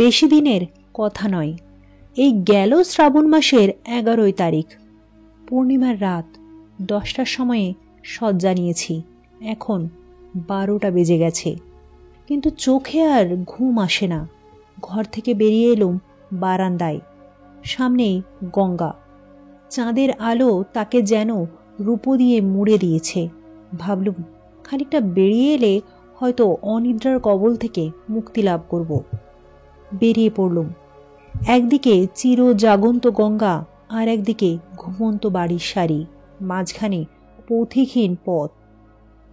বেশি দিনের কথা নয়, এই গেল শ্রাবণ মাসের 11 তারিখ, পূর্ণিমার রাত। 10টার সময়ে শয্যা নিয়েছি, এখন 12টা বেজে গেছে, কিন্তু চোখে আর ঘুম আসে না। ঘর থেকে বেরিয়ে এলুম বারান্দায়। সামনেই গঙ্গা, চাঁদের আলো তাকে যেন রূপো দিয়ে মুড়ে দিয়েছে। ভাবলুম খানিকটা বেরিয়ে এলে হয়তো অনিদ্রার কবল থেকে মুক্তি লাভ করব। বেরিয়ে পড়লুম। একদিকে চির জাগন্ত গঙ্গা, আর একদিকে ঘুমন্ত বাড়ির সারি, মাঝখানে পথিকহীন পথ।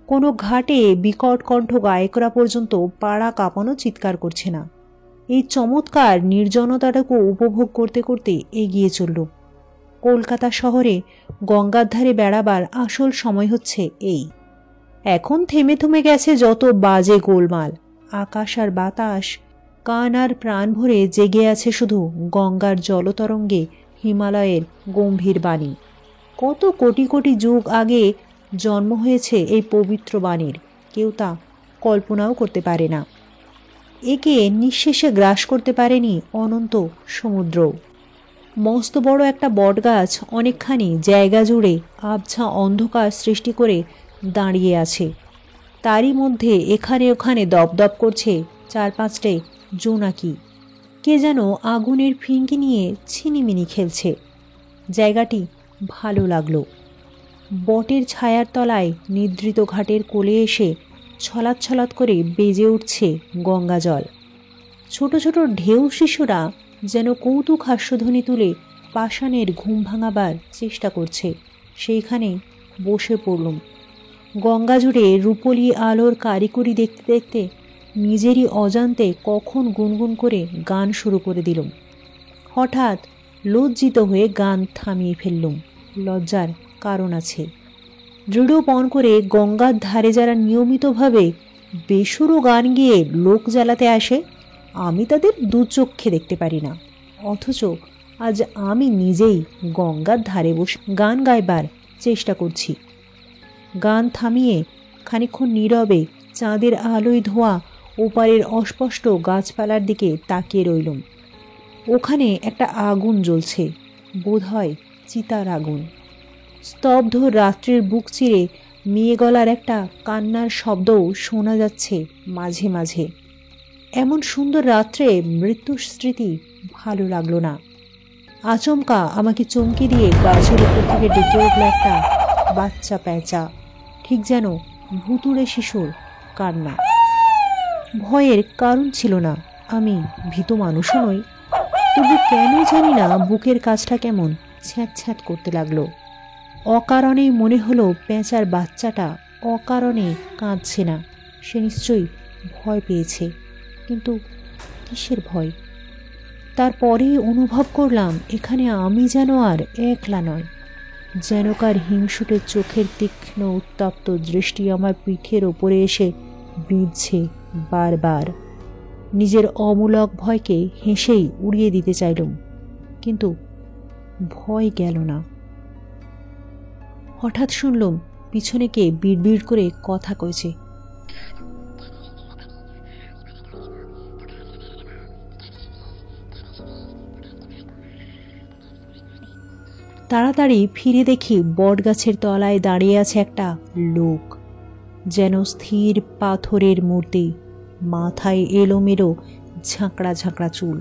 কোনো ঘাটে বিকট কণ্ঠ গায়করা পর্যন্ত পাড়া কাঁপানো চিৎকার করছে না। এই চমৎকার নির্জনতাটাকে উপভোগ করতে করতে এগিয়ে চলল। কলকাতা শহরে গঙ্গার ধারে বেড়াবার আসল সময় হচ্ছে এই। এখন থেমে থেমে গেছে যত বাজে গোলমাল। আকাশ আর বাতাস, কান আর প্রাণ ভরে জেগে আছে শুধু গঙ্গার জলতরঙ্গে হিমালয়ের গম্ভীর বাণী। কত কোটি কোটি যুগ আগে জন্ম হয়েছে এই পবিত্র বাণীর, কেউ তা কল্পনাও করতে পারে না। একে নিঃশেষে গ্রাস করতে পারেনি অনন্ত সমুদ্র। মস্ত বড় একটা বটগাছ অনেকখানি জায়গা জুড়ে আবছা অন্ধকার সৃষ্টি করে দাঁড়িয়ে আছে। তারই মধ্যে এখানে ওখানে দপদপ করছে 4-5টে জোনাকি। কে যেন আগুনের ফিঙ্কি নিয়ে ছিনিমিনি খেলছে। জায়গাটি ভালো লাগলো। বটের ছায়ার তলায় নিদ্রিত ঘাটের কোলে এসে ছলাৎ ছলাৎ করে বেজে উঠছে গঙ্গা জল। ছোট ছোট ঢেউ শিশুরা যেন কৌতুক হাস্যধ্বনি তুলে পাষাণের ঘুম ভাঙাবার চেষ্টা করছে। সেইখানে বসে পড়লুম। গঙ্গা জুড়ে রূপলি আলোর কারিকুরি দেখতে দেখতে নিজেরই অজান্তে কখন গুনগুন করে গান শুরু করে দিলুম। হঠাৎ লজ্জিত হয়ে গান থামিয়ে ফেললুম। লজ্জার কারণ আছে। দৃঢ়পণ করে গঙ্গার ধারে যারা নিয়মিতভাবে বেসুরো গান গেয়ে লোক জ্বালাতে আসে, আমি তাদের দুচক্ষে দেখতে পারি না। অথচ আজ আমি নিজেই গঙ্গার ধারে বসে গান গাইবার চেষ্টা করছি। গান থামিয়ে খানিকক্ষণ নীরবে চাঁদের আলোয় ধোয়া ওপারের অস্পষ্ট গাছপালার দিকে তাকিয়ে রইলুম। ওখানে একটা আগুন জ্বলছে, বোধহয় চিতার আগুন। স্তব্ধ রাত্রির বুক চিরে মেয়ে গলার একটা কান্নার শব্দও শোনা যাচ্ছে মাঝে মাঝে। এমন সুন্দর রাত্রে মৃত্যুর স্মৃতি ভালো লাগলো না। আচমকা আমাকে চমকে দিয়ে গাছের উপর থেকে ডেকে উঠল একটা বাচ্চা প্যাঁচা, ঠিক যেন ভুতুড়ে শিশুর কান্না। ভয়ের কারণ ছিল না, আমি ভীত মানুষও নই। তবু কেন জানি না বুকের কাছটা কেমন ছ্যাঁত ছ্যাঁত করতে লাগলো। অকারণেই মনে হলো পেঁচার বাচ্চাটা অকারণে কাঁদছে না, সে নিশ্চয়ই ভয় পেয়েছে। কিন্তু কিসের ভয়? তারপরেই অনুভব করলাম এখানে আমি যেন আর একলা নয়। যেন কার হিংসুটে চোখের তীক্ষ্ণ উত্তপ্ত দৃষ্টি আমার পিঠের ওপরে এসে বিঁধছে বারবার। নিজের অমূলক ভয়কে হেসেই উড়িয়ে দিতে চাইলুম, কিন্তু ভয় গেল না। হঠাৎ শুনলুম পিছনে কে বিড়বিড় করে কথা কইছে। তাড়াতাড়ি ফিরে দেখি বটগাছের তলায় দাঁড়িয়ে আছে একটা লোক, যেন স্থির পাথরের মূর্তি। মাথায় এলোমেলো ঝাঁকড়া ঝাঁকড়া চুল,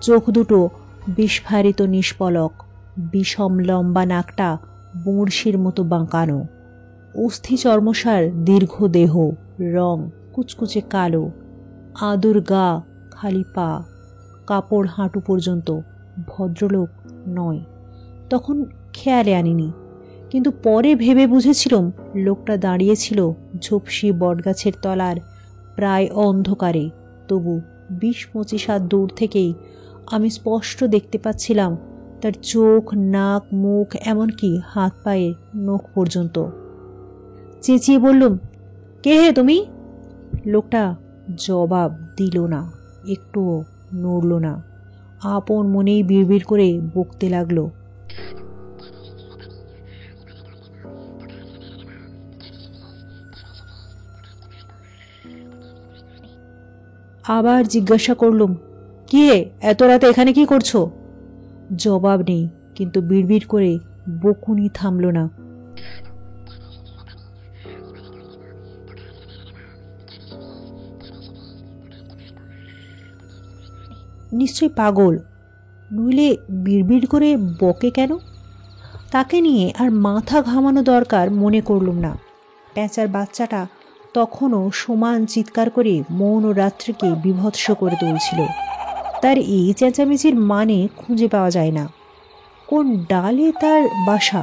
চোখ দুটো বিস্ফারিত নিষ্পলক, বিষম লম্বা নাকটা বড়শির মতো বাঁকানো, অস্থি চর্মসার দীর্ঘ দেহ, রং কুচকুচে কালো, আদুর গা, খালি পা, কাপড় হাঁটু পর্যন্ত। ভদ্রলোক নয়, তখন খেয়ালে আনিনি, কিন্তু পরে ভেবে বুঝেছিলাম লোকটা দাঁড়িয়েছিল ঝোপসি বটগাছের তলার প্রায় অন্ধকারে। তবু 20-25 হাত দূর থেকেই আমি স্পষ্ট দেখতে পাচ্ছিলাম তার চোখ, নাক, মুখ, এমনকি হাত পায়ের নখ পর্যন্ত। চেঁচিয়ে বললুম, কে হে তুমি? লোকটা জবাব দিল না, একটুও নড়ল না। আপন মনেই বিড়বিড় করে বকতে লাগলো, আবার জিজ্ঞাসা করলুম, কি হে, এত রাতে এখানে কি করছো? জবাব নেই, কিন্তু বিড়বিড় করে বকুনি থামল না। নিশ্চয়ই পাগল, নইলে বিড়বিড় করে বকে কেন? তাকে নিয়ে আর মাথা ঘামানো দরকার মনে করলুম না। প্যাঁচার বাচ্চাটা তখনও সমান চিৎকার করে মৌন রাত্রিকে বিভৎস করে তুলছিল। তার এই চেঁচামেচির মানে খুঁজে পাওয়া যায় না। কোন ডালে তার বাসা,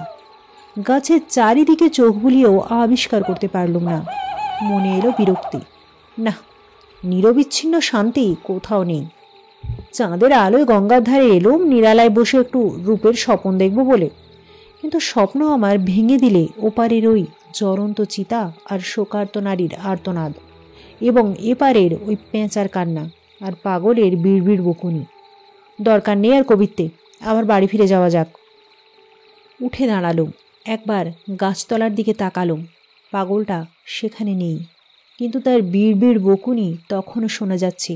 গাছের চারিদিকে চোখ বুলিয়েও আবিষ্কার করতে পারলুম না। মনে এলো বিরক্তি। না, নিরবিচ্ছিন্ন শান্তি কোথাও নেই। চাঁদের আলোয় গঙ্গার ধারে এলুম নিরালায় বসে একটু রূপের স্বপন দেখব বলে, কিন্তু স্বপ্ন আমার ভেঙে দিলে ওপারের ওই জ্বলন্ত চিতা আর শোকার্ত নারীর আর্তনাদ, এবং এপারের ওই পেঁচার কান্না আর পাগলের বিড়বিড় বকুনি। দরকার নেই আর কবিত্বে, আবার বাড়ি ফিরে যাওয়া যাক। উঠে দাঁড়ালুম, একবার গাছতলার দিকে তাকালুম। পাগলটা সেখানে নেই, কিন্তু তার বিড়বিড় বকুনি তখনও শোনা যাচ্ছে।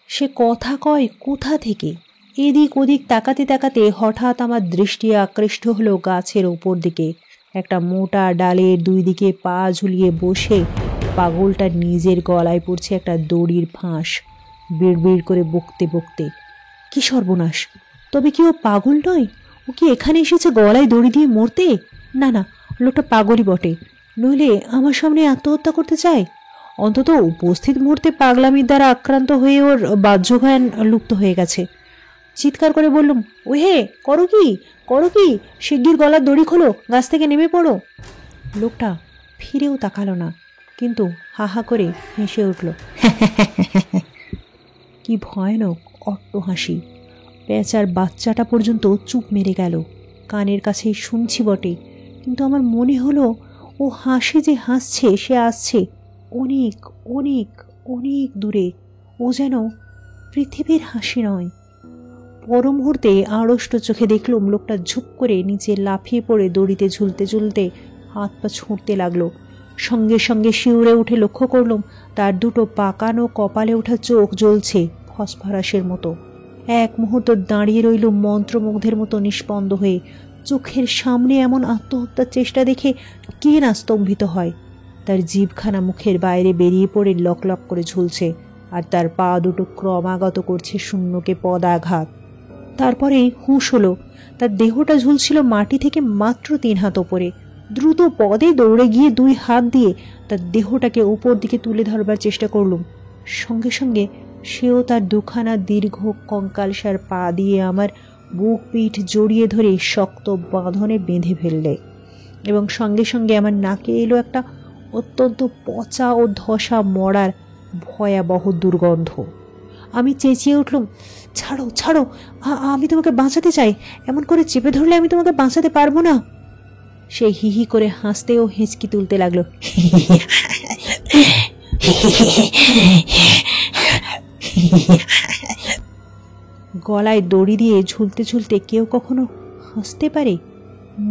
সে কথা কয় কোথা থেকে? এদিক ওদিক তাকাতে তাকাতে হঠাৎ আমার দৃষ্টি আকৃষ্ট হলো গাছের ওপর দিকে। একটা মোটা ডালের দুই দিকে পা ঝুলিয়ে বসে পাগলটা নিজের গলায় পড়ছে একটা দড়ির ফাঁস, বিড়বিড় করে বকতে বকতে। কি সর্বনাশ! তবে কি ও পাগল নয়? ও কি এখানে এসেছে গলায় দড়ি দিয়ে মরতে? না না, লোকটা পাগলই বটে, নইলে আমার সামনে আত্মহত্যা করতে চায়। অন্তত উপস্থিত মুহূর্তে পাগলামির দ্বারা আক্রান্ত হয়ে ওর বাহ্যজ্ঞান লুপ্ত হয়ে গেছে। চিৎকার করে বললুম, ওহে, করো কি, করো কি, শিগগির গলার দড়ি খোলো, গাছ থেকে নেমে পড়ো। লোকটা ফিরেও তাকালো না, কিন্তু হা হা করে হেসে উঠল। কি ভয়ানক অট্ট হাসি! পেঁচার বাচ্চাটা পর্যন্ত চুপ মেরে গেল। কানের কাছে শুনছি বটে, কিন্তু আমার মনে হলো ও হাসি যে হাসছে সে আসছে অনেক অনেক অনেক দূরে। ও যেন পৃথিবীর হাসি নয়। পর মুহূর্তে আড়ষ্ট চোখে দেখলুম লোকটা ঝুপ করে নিচে লাফিয়ে পড়ে দড়িতে ঝুলতে ঝুলতে হাত পা ছুঁড়তে লাগলো। সঙ্গে সঙ্গে শিউরে উঠে লক্ষ্য করলুম তার দুটো পাকানো কপালে ওঠা চোখ জ্বলছে ফসফরাসের মতো। এক মুহূর্ত দাঁড়িয়ে রইলুম মন্ত্রমুগ্ধের মতো নিষ্পন্দ হয়ে। চোখের সামনে এমন আত্মহত্যার চেষ্টা দেখে কে না স্তম্ভিত হয়? তার জিভখানা মুখের বাইরে বেরিয়ে পড়ে লক লক করে ঝুলছে, আর তার পা দুটো ক্রমাগত করছে শূন্যকে পদাঘাত। তারপরে হুঁশ হলো, তার দেহটা ঝুলছিল মাটি থেকে মাত্র 3 হাত ওপরে। দ্রুত পদে দৌড়ে গিয়ে 2 হাত দিয়ে তার দেহটাকে ওপর দিকে তুলে ধরবার চেষ্টা করলুম। সঙ্গে সঙ্গে সেও তার দুখানা দীর্ঘ কঙ্কালসার পা দিয়ে আমার বুক পিঠ জড়িয়ে ধরে শক্ত বাঁধনে বেঁধে ফেললে, এবং সঙ্গে সঙ্গে আমার নাকে এলো একটা অত্যন্ত পচা ও ধসা মরার ভয়াবহ দুর্গন্ধ। আমি চেঁচিয়ে উঠলুম, ছাড়ো ছাড়ো, আমি তোমাকে বাঁচাতে চাই, এমন করে চেপে ধরলে আমি তোমাকে বাঁচাতে পারবো না। সে হিহি করে হাসতে ও হেঁচকি তুলতে লাগলো। গলায় দড়ি দিয়ে ঝুলতে ঝুলতে কেউ কখনো হাসতে পারে?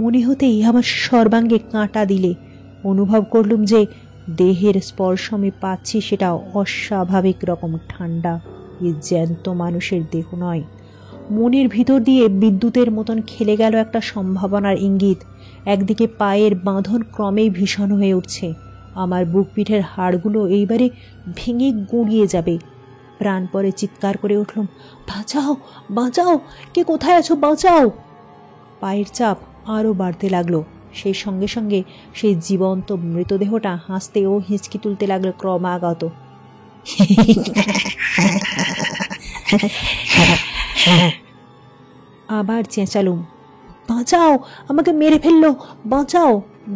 মনে হতেই আমার সর্বাঙ্গে কাঁটা দিলে। অনুভব করলুম যে দেহের স্পর্শ আমি পাচ্ছি সেটা অস্বাভাবিক রকম ঠান্ডা। এ জ্যান্ত মানুষের দেহ নয়। মনের ভিতর দিয়ে বিদ্যুতের মতন খেলে গেল একটা সম্ভাবনার ইঙ্গিত। একদিকে পায়ের বাঁধন ক্রমেই ভীষণ হয়ে উঠছে। আমার বুক পিঠের হাড়গুলো এইবারে ভেঙে গুঁড়িয়ে যাবে। প্রাণপরে চিৎকার করে উঠলুম, বাঁচাও বাঁচাও, কে কোথায় আছো, বাঁচাও! পায়ের চাপ আরও বাড়তে লাগলো। সেই সঙ্গে সঙ্গে সেই জীবন্ত মৃতদেহটা হাসতে ও হিঁচকি তুলতে লাগলো ক্রমাগত। আবার চেঁচালুম, বাঁচাও, আমাকে মেরে ফেললো, বাঁচাও!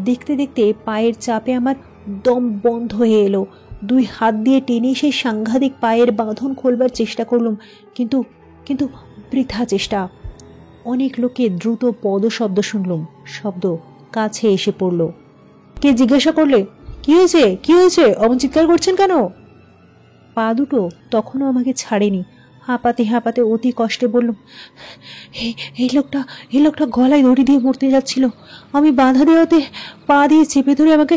দেখতে দেখতে পায়ের চাপে আমার দম বন্ধ হয়ে এলো। 2 হাত দিয়ে টেনে সেই সাংঘাতিক পায়ের বাঁধন খোলবার চেষ্টা করলুম, কিন্তু কিন্তু বৃথা চেষ্টা। অনেক লোকে দ্রুত পদশব্দ শুনলুম। শব্দ কাছে এসে পড়ল। কে জিজ্ঞাসা করলে, কি হয়েছে, কি হয়েছে, অমন চিৎকার করছেন কেন? পা দুটো তখনও আমাকে ছাড়েনি। হাঁপাতে হাঁপাতে অতি কষ্টে বলল, এই লোকটা গলায় দড়ি দিয়ে মরতে যাচ্ছিল। আমি বাধা দেওয়াতে পা দিয়ে চেপে ধরে আমাকে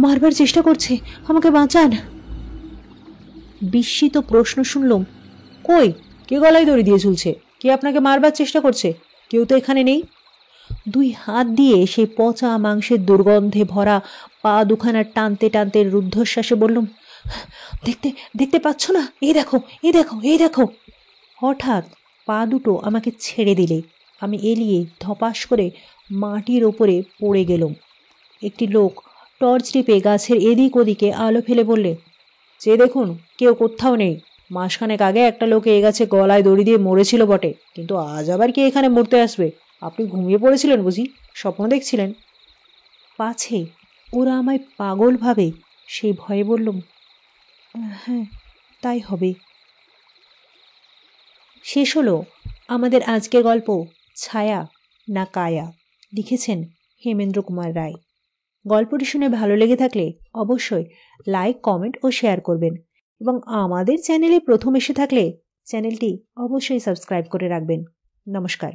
মারবার চেষ্টা করছে। আমাকে বাঁচান। বিস্মিত প্রশ্ন শুনলাম, কই, কে গলায় দড়ি দিয়ে ঝুলছে? কে আপনাকে মারবার চেষ্টা করছে? কেউ তো এখানে নেই। দুই হাত দিয়ে সেই পচা মাংসের দুর্গন্ধে ভরা পা দুখানা টানতে টানতে রুদ্ধশ্বাসে বললুম, দেখতে পাচ্ছ না? এই দেখো। হঠাৎ পা দুটো আমাকে ছেড়ে দিলে আমি এলিয়ে ধপাস করে মাটির ওপরে পড়ে গেলাম। একটি লোক টর্চ টিপে গাছের এদিক ওদিকে আলো ফেলে বললে, চেয়ে দেখুন, কেউ কোথাও নেই। মাসখানেক আগে একটা লোক এ গাছে গলায় দড়ি দিয়ে মরেছিল বটে, কিন্তু আজ আবার কে এখানে মরতে আসবে? আপনি ঘুমিয়ে পড়েছিলেন বুঝি? স্বপ্ন দেখছিলেন? পাছে ওরা আমায় পাগল ভাবে সেই ভয়ে বললুম, হ্যাঁ, তাই হবে। শেষ হলো আমাদের আজকের গল্প ছায়া না কায়া। লিখেছেন হেমেন্দ্র কুমার রায়। গল্পটি শুনে ভালো লেগে থাকলে অবশ্যই লাইক, কমেন্ট ও শেয়ার করবেন এবং আমাদের চ্যানেলে প্রথম এসে থাকলে চ্যানেলটি অবশ্যই সাবস্ক্রাইব করে রাখবেন। নমস্কার।